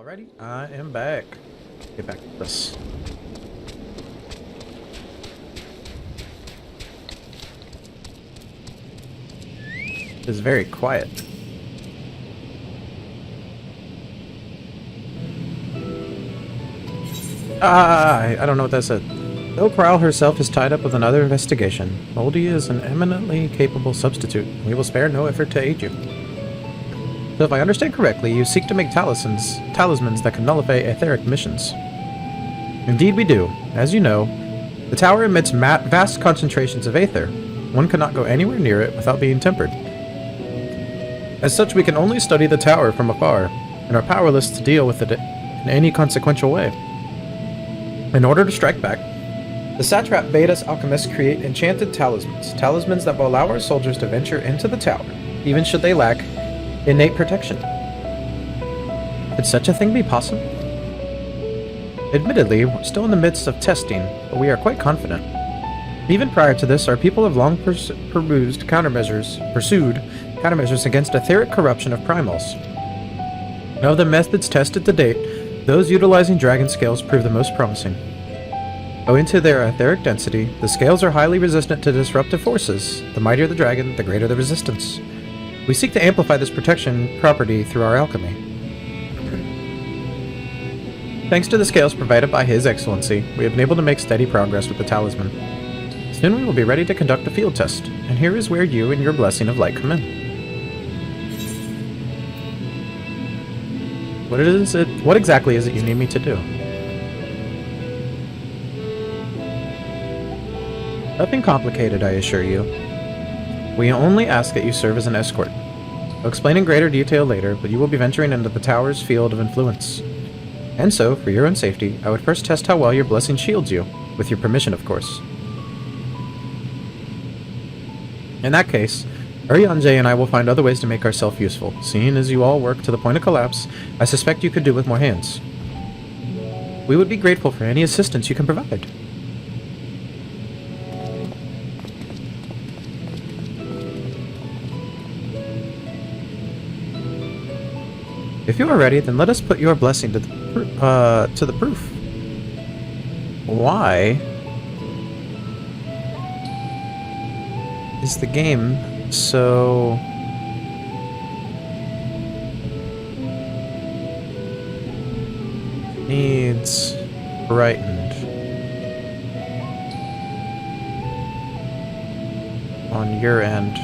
Alrighty, I am back. Get back to this. It's very quiet. I don't know what that said. Though Prowl herself is tied up with another investigation, Moldy is an eminently capable substitute. We will spare no effort to aid you. So if I understand correctly, you seek to make talismans that can nullify etheric missions. Indeed we do. As you know, the tower emits vast concentrations of aether. One cannot go anywhere near it without being tempered. As such, we can only study the tower from afar, and are powerless to deal with it in any consequential way. In order to strike back, the satrap bade us alchemists create enchanted talismans that will allow our soldiers to venture into the tower, even should they lack innate protection. Could such a thing be possible? Admittedly, we're still in the midst of testing, but we are quite confident. Even prior to this, our people have long pursued countermeasures against etheric corruption of primals. Of the methods tested to date, those utilizing dragon scales prove the most promising. Owing to their etheric density, the scales are highly resistant to disruptive forces. The mightier the dragon, the greater the resistance. We seek to amplify this protection property through our alchemy. Thanks to the scales provided by His Excellency, we have been able to make steady progress with the talisman. Soon we will be ready to conduct a field test, and here is where you and your blessing of light come in. What exactly is it you need me to do? Nothing complicated, I assure you. We only ask that you serve as an escort. I'll explain in greater detail later, but you will be venturing into the tower's field of influence. And so, for your own safety, I would first test how well your blessing shields you, with your permission, of course. In that case, Urianger and I will find other ways to make ourselves useful. Seeing as you all work to the point of collapse, I suspect you could do with more hands. We would be grateful for any assistance you can provide. If you are ready, then let us put your blessing to the proof. Why is the game so needs brightened on your end?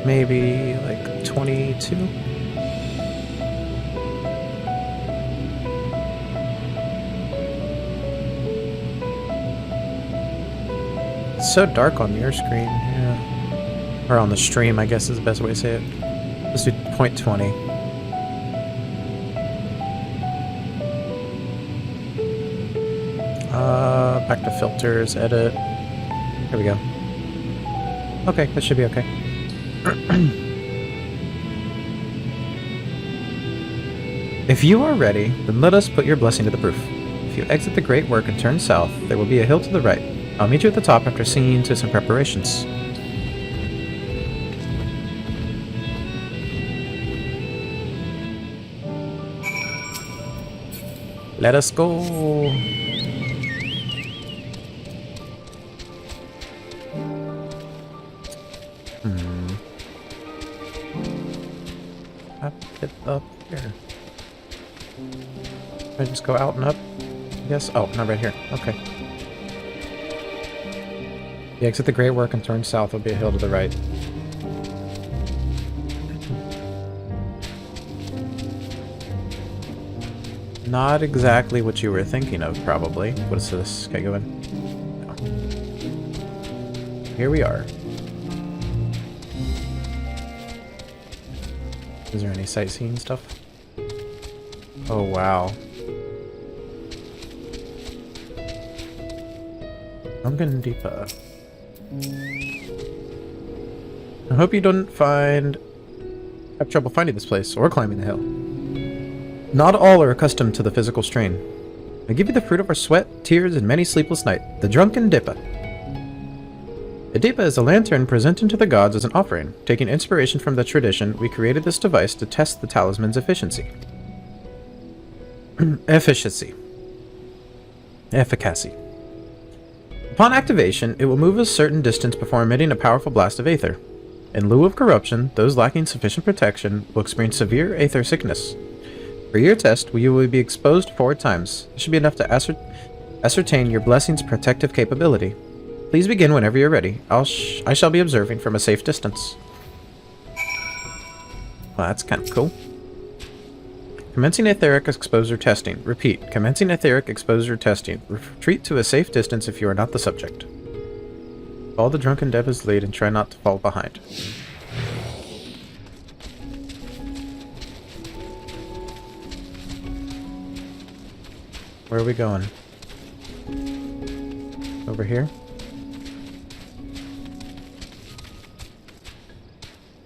Maybe like 22? It's so dark on your screen, yeah. Or on the stream, I guess is the best way to say it. Let's do 0.20. Back to filters, edit. Here we go. Okay, that should be okay. If you are ready, then let us put your blessing to the proof. If you exit the Great Work and turn south, there will be a hill to the right. I'll meet you at the top after seeing to some preparations. Let us go! Up here. I just go out and up? Yes. Oh, not right here. Okay. You exit the Great Work and turn south. There'll be a hill to the right. Not exactly what you were thinking of, probably. What is this? Okay, go in. No. Here we are. Is there any sightseeing stuff? Oh, wow. Gungan Deepa. I hope you don't have trouble finding this place or climbing the hill. Not all are accustomed to the physical strain. I give you the fruit of our sweat, tears, and many sleepless nights, the drunken Dippa. A deepa is a lantern presented to the gods as an offering. Taking inspiration from the tradition, we created this device to test the talisman's efficiency. Efficacy. Upon activation, it will move a certain distance before emitting a powerful blast of aether. In lieu of corruption, those lacking sufficient protection will experience severe aether sickness. For your test, you will be exposed 4 times. This should be enough to ascertain your blessing's protective capability. Please begin whenever you're ready. I shall be observing from a safe distance. Well, that's kind of cool. Commencing etheric exposure testing. Repeat. Commencing etheric exposure testing. Retreat to a safe distance if you are not the subject. Follow the drunken devil's lead and try not to fall behind. Where are we going? Over here?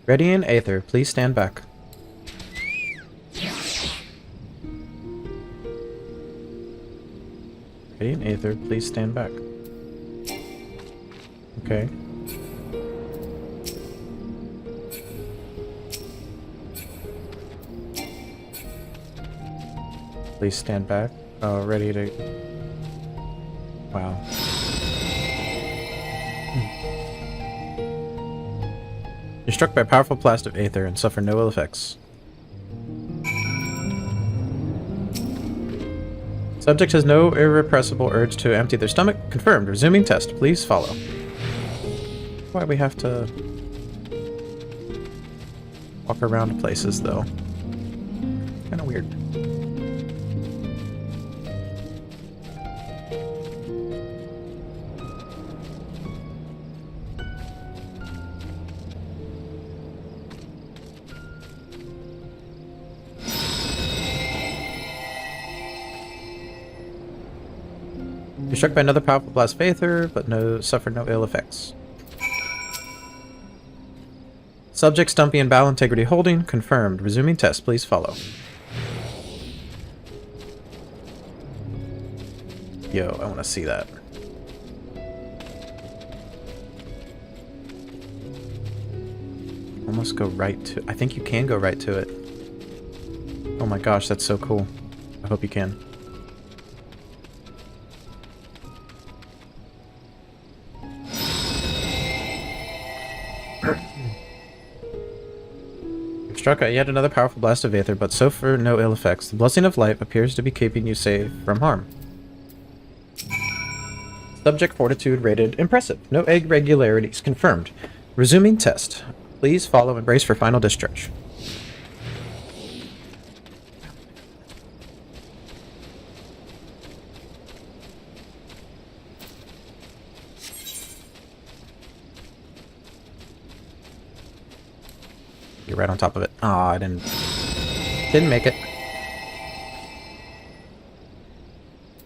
Ready in Aether, please stand back. Ready in Aether, please stand back. Okay. Please stand back. Oh, ready to... Wow. You're struck by a powerful blast of aether and suffer no ill effects. Subject has no irrepressible urge to empty their stomach. Confirmed. Resuming test. Please follow. Why we have to walk around places, though. Kind of weird. You're struck by another powerful blast of aether, but suffer no ill effects. Subject Stumpy and Bowel Integrity Holding. Confirmed. Resuming test. Please follow. Yo, I want to see that. Almost go right to... I think you can go right to it. Oh my gosh, that's so cool. I hope you can. Struck at yet another powerful blast of aether, but so far no ill effects. The blessing of life appears to be keeping you safe from harm. Subject fortitude rated impressive. No irregularities confirmed. Resuming test. Please follow and brace for final discharge. You're right on top of it. Aw, I didn't make it.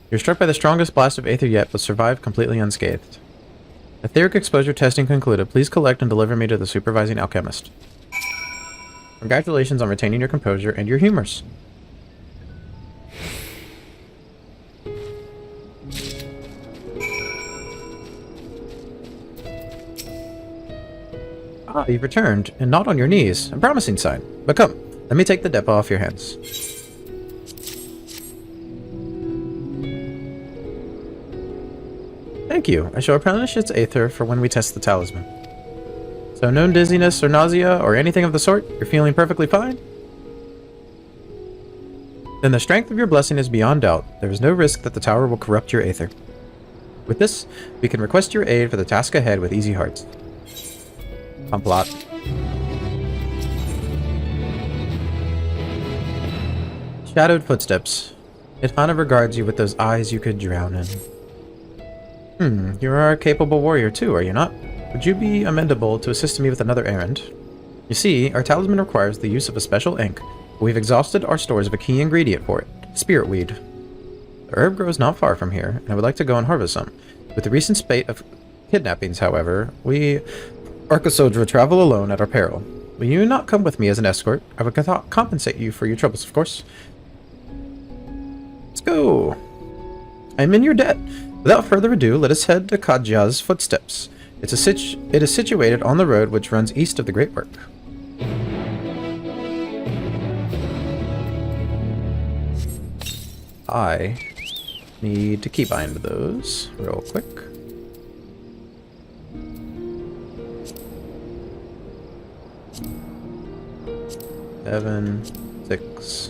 You're struck by the strongest blast of aether yet, but survived completely unscathed. Etheric exposure testing concluded. Please collect and deliver me to the supervising alchemist. Congratulations on retaining your composure and your humors. Ah, you've returned, and not on your knees. A promising sign. But come, let me take the depot off your hands. Thank you. I shall replenish its aether for when we test the talisman. So no dizziness or nausea or anything of the sort? You're feeling perfectly fine? Then the strength of your blessing is beyond doubt. There is no risk that the tower will corrupt your aether. With this, we can request your aid for the task ahead with easy hearts. Complot. Shadowed footsteps. Itana regards you with those eyes you could drown in. You are a capable warrior too, are you not? Would you be amenable to assist me with another errand? You see, our talisman requires the use of a special ink. We've exhausted our stores of a key ingredient for it, spirit weed. The herb grows not far from here, and I would like to go and harvest some. With the recent spate of kidnappings, however, we Arcosodra travel alone at our peril. Will you not come with me as an escort? I would compensate you for your troubles, of course. Let's go. I'm in your debt. Without further ado, let us head to Kadja's footsteps. It is situated on the road which runs east of the Great Work. I need to keybind those real quick. Seven, 6,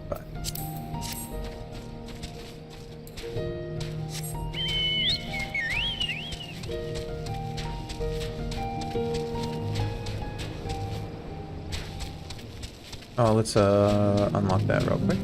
5. Oh, let's unlock that real quick.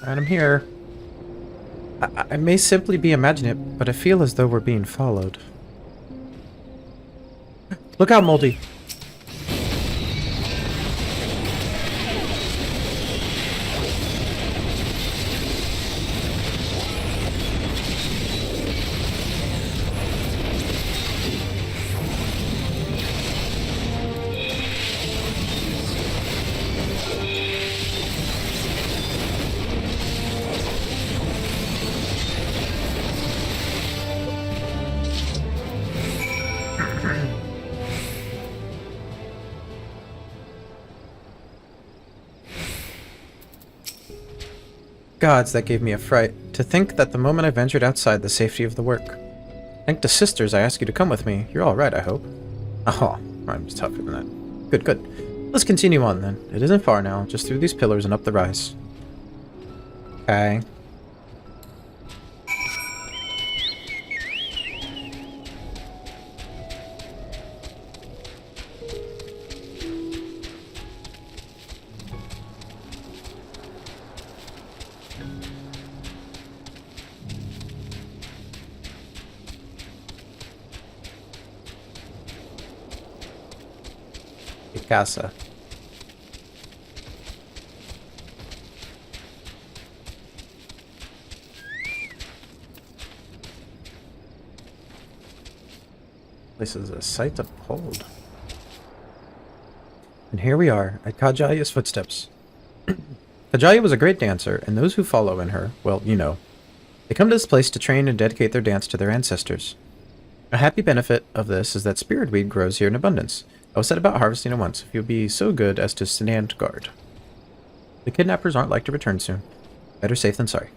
Alright, I'm here. I may simply be imagining it, but I feel as though we're being followed. Look out, Moldy! Gods, that gave me a fright. To think that the moment I ventured outside the safety of the work. Thank the sisters I asked you to come with me. You're alright, I hope. Oh, I'm tougher than that. Good, good. Let's continue on then. It isn't far now, just through these pillars and up the rise. Okay. Casa. This is a sight to behold. And here we are, at Kajaya's footsteps. Kajaya was a great dancer, and those who follow in her, well, you know. They come to this place to train and dedicate their dance to their ancestors. A happy benefit of this is that spirit weed grows here in abundance. I was set about harvesting it once, if you'll be so good as to stand guard. The kidnappers aren't like to return soon. Better safe than sorry.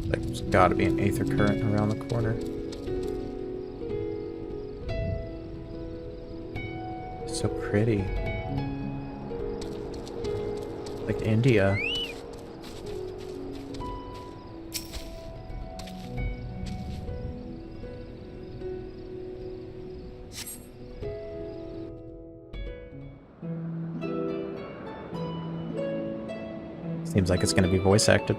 Like, there's gotta be an aether current around the corner. So pretty. Like India. Seems like it's going to be voice acted.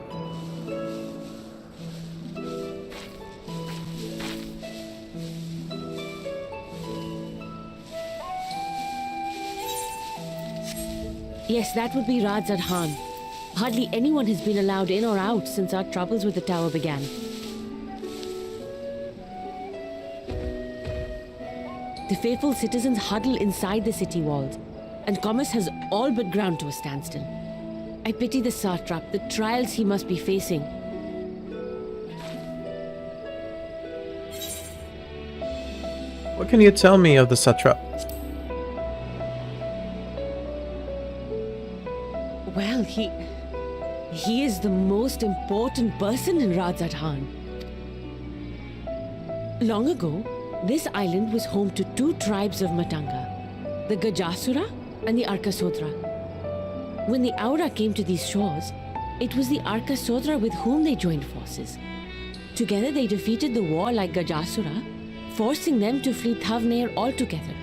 Yes, that would be Radzad Khan. Hardly anyone has been allowed in or out since our troubles with the tower began. The faithful citizens huddle inside the city walls, and commerce has all but ground to a standstill. I pity the satrap, the trials he must be facing. What can you tell me of the satrap? Well, he is the most important person in Radzad Khan. Long ago, this island was home to two tribes of Matanga, the Gajasura and the Arkasodra. When the Aura came to these shores, It was the Arka Sodra with whom they joined forces. Together they defeated the war like Gajasura, forcing them to flee Thavnair altogether.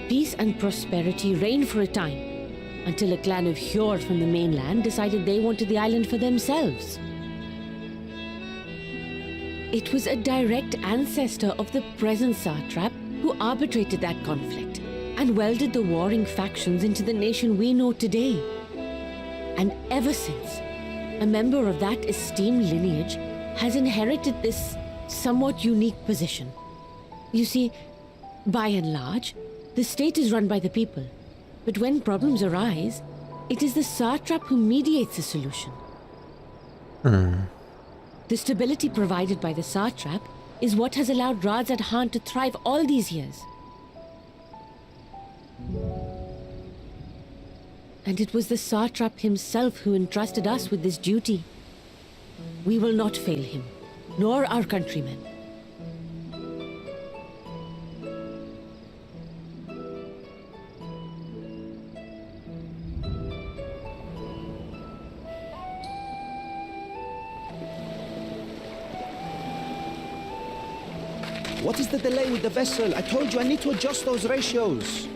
Peace and prosperity reigned for a time, until a clan of Hjord from the mainland decided they wanted the island for themselves. It was a direct ancestor of the present satrap who arbitrated that conflict and welded the warring factions into the nation we know today. And ever since, a member of that esteemed lineage has inherited this somewhat unique position. You see, by and large, the state is run by the people. But when problems arise, it is the satrap who mediates a solution. The stability provided by the satrap is what has allowed Radzad Khan to thrive all these years. And it was the satrap himself who entrusted us with this duty. We will not fail him, nor our countrymen. What is the delay with the vessel? I told you I need to adjust those ratios.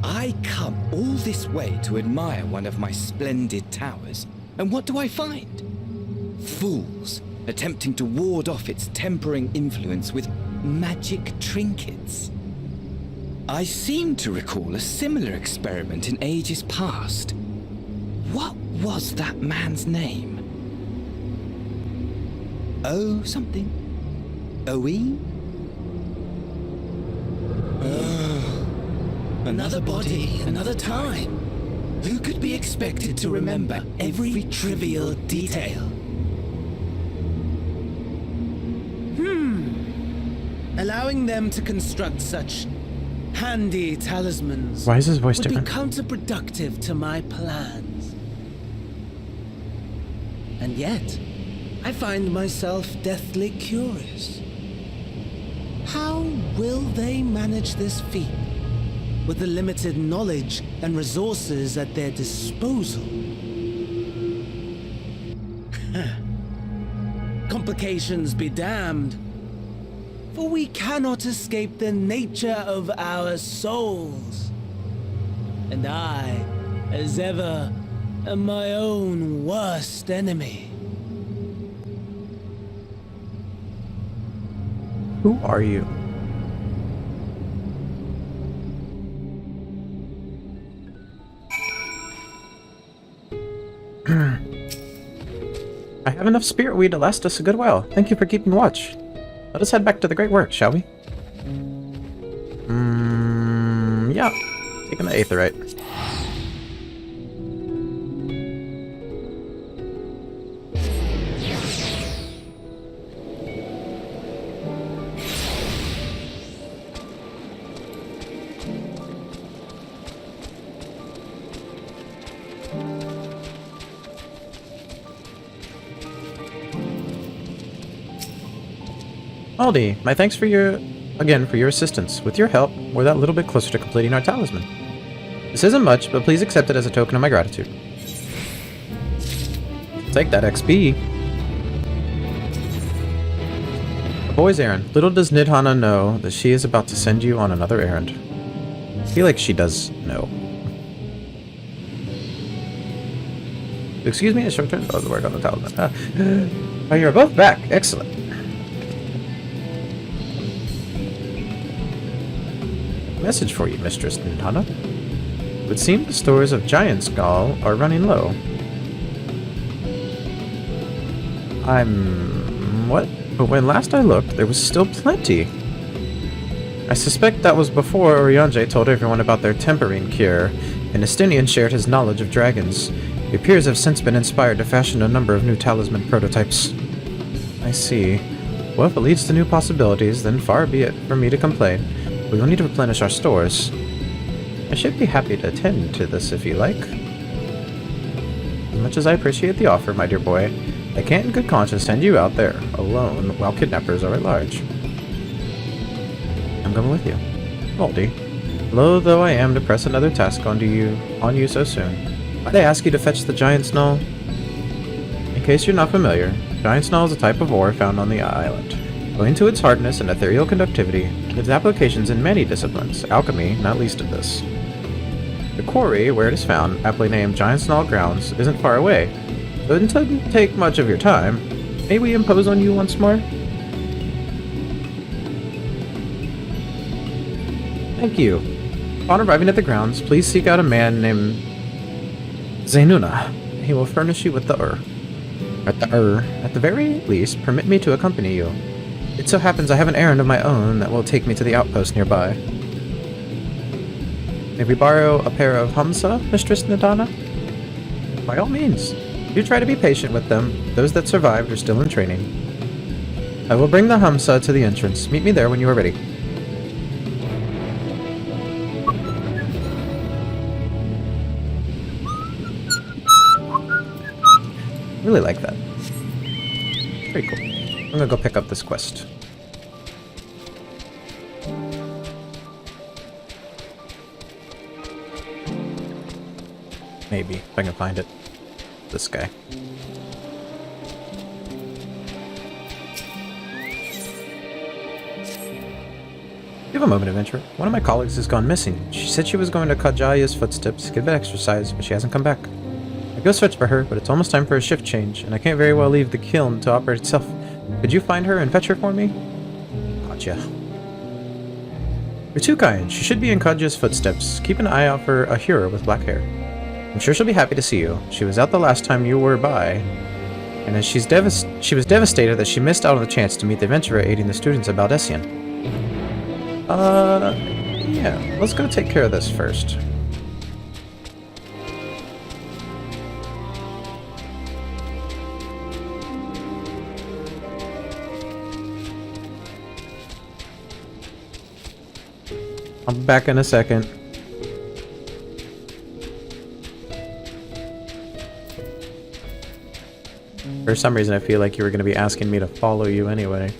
I come all this way to admire one of my splendid towers, and what do I find? Fools attempting to ward off its tempering influence with magic trinkets. I seem to recall a similar experiment in ages past. What was that man's name? Oh, something. Oe? Another body, another time. Who could be expected to remember every trivial detail? Allowing them to construct such handy talismans Why is his voice would be different? counterproductive to my plans. And yet, I find myself deathly curious. How will they manage this feat with the limited knowledge and resources at their disposal? Complications be damned. For we cannot escape the nature of our souls. And I, as ever, am my own worst enemy. Who are you? I have enough spirit weed to last us a good while. Thank you for keeping watch. Let us head back to the great work, shall we? Yeah. Taking the aetherite. Aldi, my thanks for your assistance. With your help, we're that little bit closer to completing our talisman. This isn't much, but please accept it as a token of my gratitude. Take that XP. A boy's errand. Little does Nidhana know that she is about to send you on another errand. I feel like she does know. Excuse me, a short term does work on the talisman. Oh, you're both back. Excellent. Message for you, Mistress Nidhana. It would seem the stores of Giant's Gall are running low. What? But when last I looked, there was still plenty. I suspect that was before Urianger told everyone about their tempering cure, and Estinian shared his knowledge of dragons. Your peers have since been inspired to fashion a number of new talisman prototypes. I see. Well, if it leads to new possibilities, then far be it from me to complain. We will need to replenish our stores. I should be happy to attend to this if you like. much as I appreciate the offer, my dear boy, I can't in good conscience send you out there, alone, while kidnappers are at large. I'm coming with you. Baldy, loath though I am to press another task on you so soon, might I ask you to fetch the giant snull? In case you're not familiar, giant snull is a type of ore found on the island. Owing to its hardness and ethereal conductivity, it has applications in many disciplines, alchemy not least of this. The quarry, where it is found, aptly named Giant Snull Grounds, isn't far away, so it doesn't take much of your time. May we impose on you once more? Thank you. Upon arriving at the grounds, please seek out a man named Zainuna. He will furnish you with the ur. At the very least, permit me to accompany you. It so happens I have an errand of my own that will take me to the outpost nearby. May we borrow a pair of Hamsa, Mistress Nadana? By all means. Do try to be patient with them. Those that survived are still in training. I will bring the Hamsa to the entrance. Meet me there when you are ready. I really like that. Very cool. I'm gonna go pick up this quest. Maybe, if I can find it. This guy. Give a moment, adventurer. One of my colleagues has gone missing. She said she was going to Kajaya's footsteps, get an exercise, but she hasn't come back. I go search for her, but it's almost time for a shift change, and I can't very well leave the kiln to operate itself. Could you find her and fetch her for me? Gotcha. You're too kind. She should be in Kajaya's footsteps. Keep an eye out for a hero with black hair. I'm sure she'll be happy to see you. She was out the last time you were by, and as she was devastated that she missed out on the chance to meet the adventurer aiding the students at Baldessian. Yeah, let's go take care of this first. I'll be back in a second. For some reason, I feel like you were going to be asking me to follow you anyway.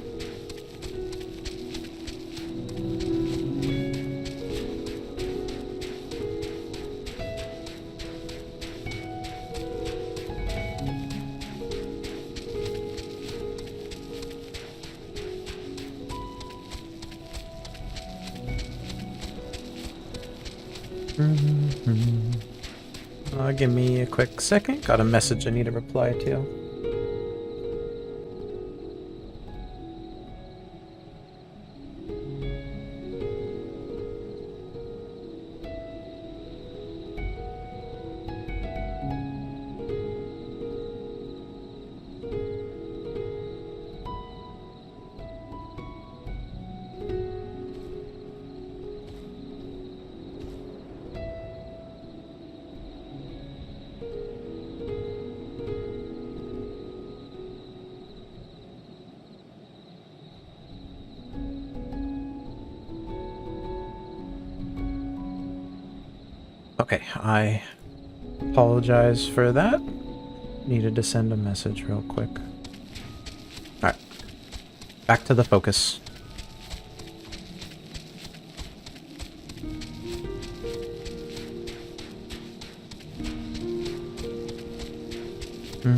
Give me a quick second. Got a message I need to reply to. Okay, I apologize for that. Needed to send a message real quick. Alright. Back to the focus. I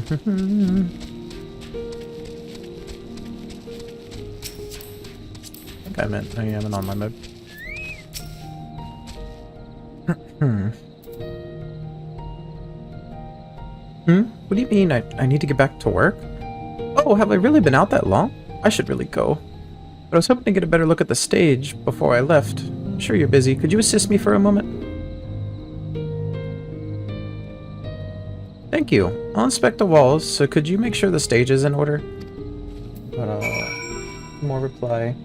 think I meant I am in online mode. What do you mean I need to get back to work? Oh, have I really been out that long? I should really go. But I was hoping to get a better look at the stage before I left. I'm sure you're busy. Could you assist me for a moment? Thank you. I'll inspect the walls, so could you make sure the stage is in order? But, more reply.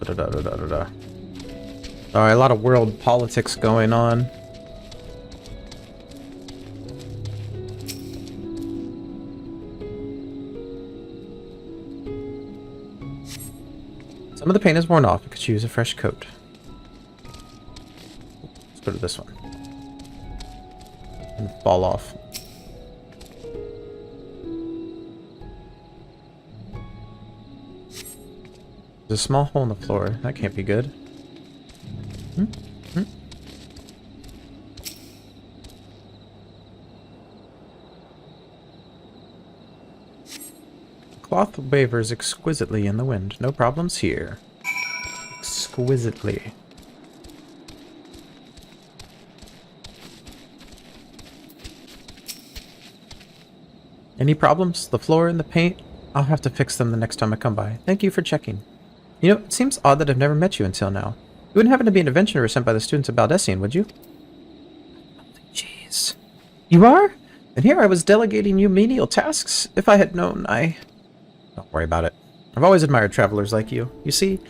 Da-da-da-da-da-da. Sorry, a lot of world politics going on. Some of the paint is worn off. I could use a fresh coat. Let's go to this one. And fall off. There's a small hole in the floor. That can't be good. Cloth wavers exquisitely in the wind. No problems here. Exquisitely. Any problems? The floor and the paint? I'll have to fix them the next time I come by. Thank you for checking. You know, it seems odd that I've never met you until now. You wouldn't happen to be an adventurer sent by the students of Baldessian, would you? Jeez. You are? And here I was delegating you menial tasks. If I had known, Don't worry about it. I've always admired travelers like you. You see,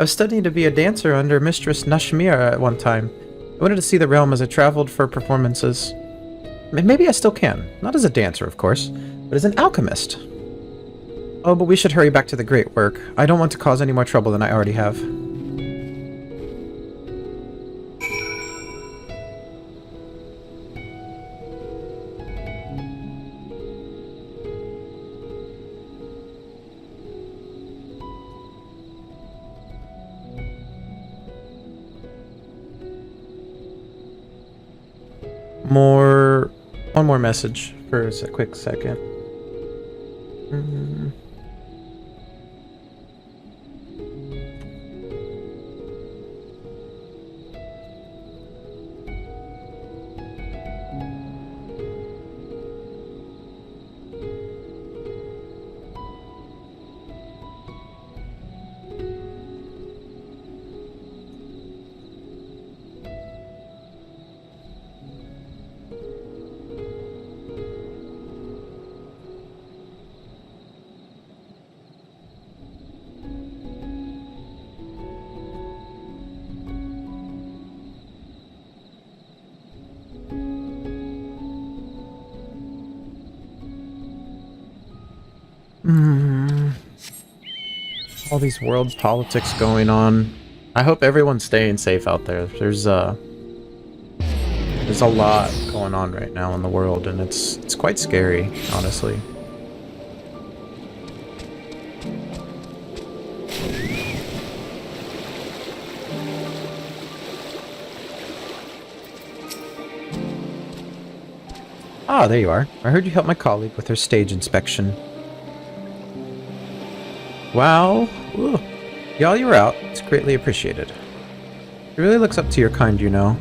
I was studying to be a dancer under Mistress Nashmira at one time. I wanted to see the realm as I traveled for performances. Maybe I still can. Not as a dancer, of course, but as an alchemist. Oh, but we should hurry back to the great work. I don't want to cause any more trouble than I already have. One more message for a quick second. All these world politics going on. I hope everyone's staying safe out there. There's a lot going on right now in the world, and it's quite scary, honestly. Ah, there you are. I heard you helped my colleague with her stage inspection. Wow. Ooh. Y'all, you were out. It's greatly appreciated. She really looks up to your kind, you know.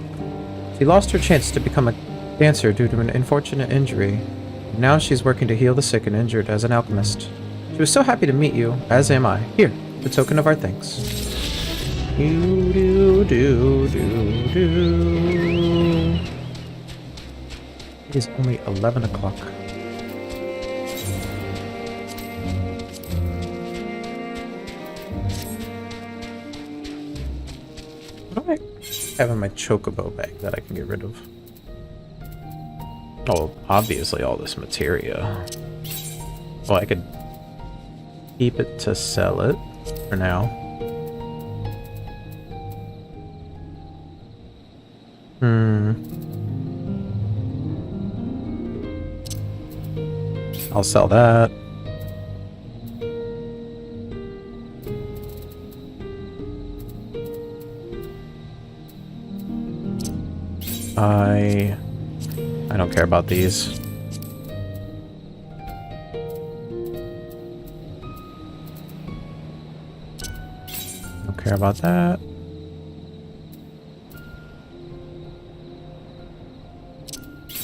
She lost her chance to become a dancer due to an unfortunate injury. Now she's working to heal the sick and injured as an alchemist. She was so happy to meet you, as am I. Here, the token of our thanks. Do. It is only 11 o'clock. What do I have in my chocobo bag that I can get rid of? Oh, obviously all this materia. Well, I could keep it to sell it for now. I'll sell that. I don't care about these. Don't care about that.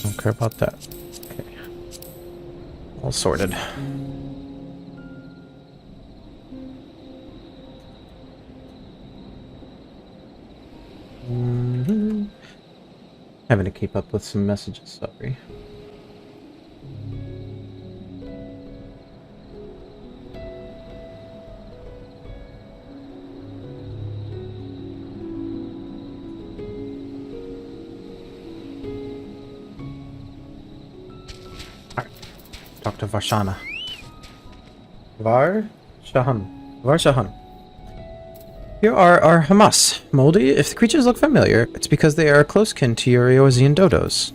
Don't care about that. Okay. All sorted. Having to keep up with some messages, sorry. Dr. Varshana. Varshahan. Here are our Hamas. Moldy, if the creatures look familiar, it's because they are close kin to your Eorzean dodos.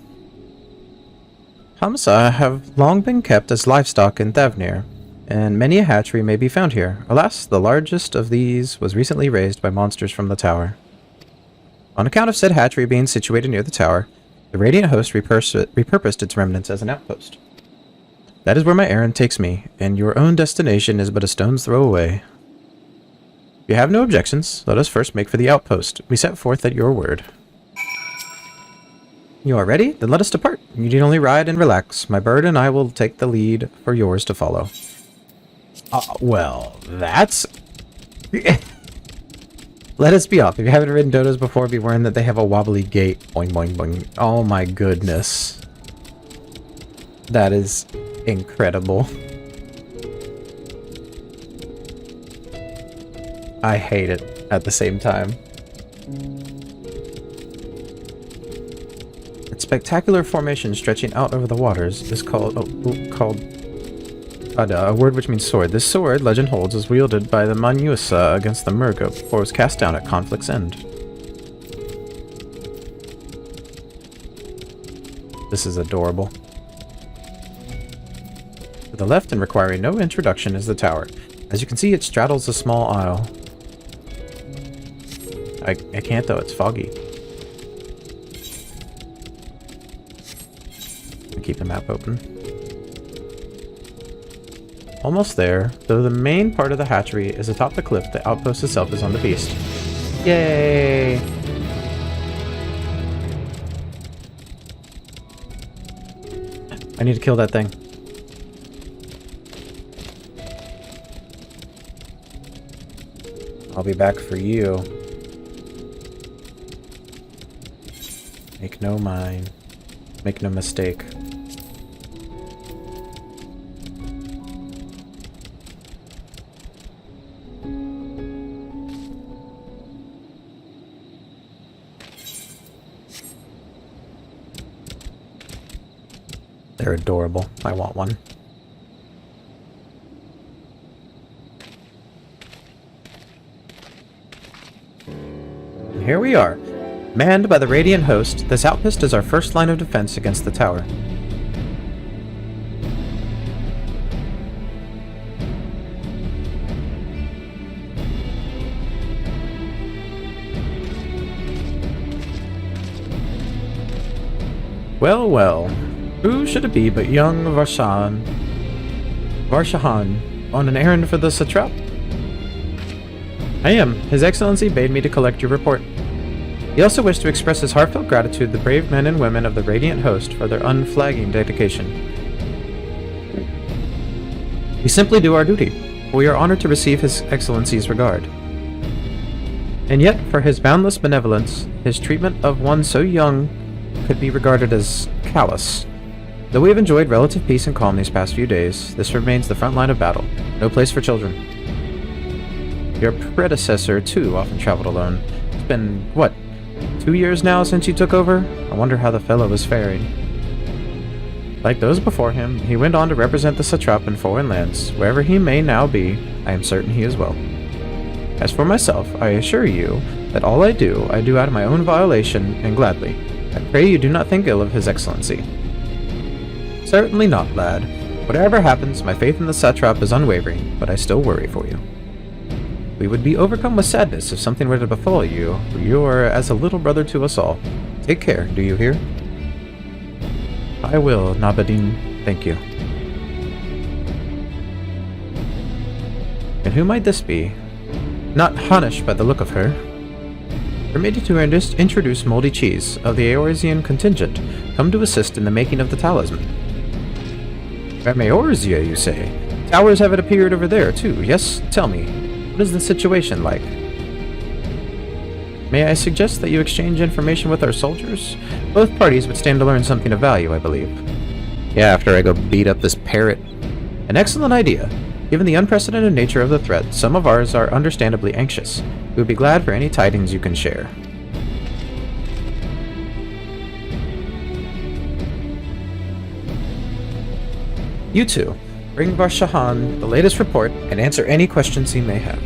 Hamasa have long been kept as livestock in Thavnir, and many a hatchery may be found here. Alas, the largest of these was recently raised by monsters from the tower. On account of said hatchery being situated near the tower, the Radiant Host repurposed its remnants as an outpost. That is where my errand takes me, and your own destination is but a stone's throw away. If you have no objections, let us first make for the outpost. We set forth at your word. You are ready? Then let us depart. You need only ride and relax. My bird and I will take the lead for yours to follow. Well, that's... Let us be off. If you haven't ridden dodos before, be warned that they have a wobbly gait. Boing, boing, boing. Oh my goodness. That is incredible. I hate it at the same time. Its spectacular formation stretching out over the waters is called a word which means sword. This sword, legend holds, is wielded by the Manusa against the Murgo before it was cast down at conflict's end. This is adorable. To the left and requiring no introduction is the tower. As you can see, it straddles a small isle. I can't though, it's foggy. Keep the map open. Almost there, though the main part of the hatchery is atop the cliff, the outpost itself is on the beast. Yay! I need to kill that thing. I'll be back for you. Make no mind. Make no mistake. They're adorable. I want one. And here we are. Manned by the Radiant Host, this outpost is our first line of defense against the tower. Well, well. Who should it be but young Varshahan on an errand for the satrap? I am. His Excellency bade me to collect your report. He also wished to express his heartfelt gratitude to the brave men and women of the Radiant Host for their unflagging dedication. We simply do our duty. We are honored to receive His Excellency's regard. And yet, for his boundless benevolence, his treatment of one so young could be regarded as callous. Though we have enjoyed relative peace and calm these past few days, this remains the front line of battle. No place for children. Your predecessor, too, often traveled alone. It's been, what, 2 years now since you took over? I wonder how the fellow is faring. Like those before him, he went on to represent the satrap in foreign lands. Wherever he may now be, I am certain he is well. As for myself, I assure you that all I do out of my own violation and gladly. I pray you do not think ill of His Excellency. Certainly not, lad. Whatever happens, my faith in the satrap is unwavering, but I still worry for you. We would be overcome with sadness if something were to befall you, for you are as a little brother to us all. Take care, do you hear? I will, Nabadin. Thank you. And who might this be? Not Hanish by the look of her. Permitted to introduce Moldy Cheese of the Eorzean contingent, come to assist in the making of the talisman. At Eorzea, you say? Towers have it appeared over there, too, yes? Tell me, what is the situation like? May I suggest that you exchange information with our soldiers? Both parties would stand to learn something of value, I believe. Yeah, after I go beat up this parrot. An excellent idea. Given the unprecedented nature of the threat, some of ours are understandably anxious. We would be glad for any tidings you can share. You two, bring Barshahan the latest report and answer any questions he may have.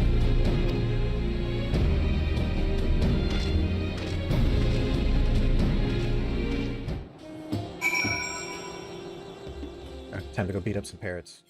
Time to go beat up some parrots.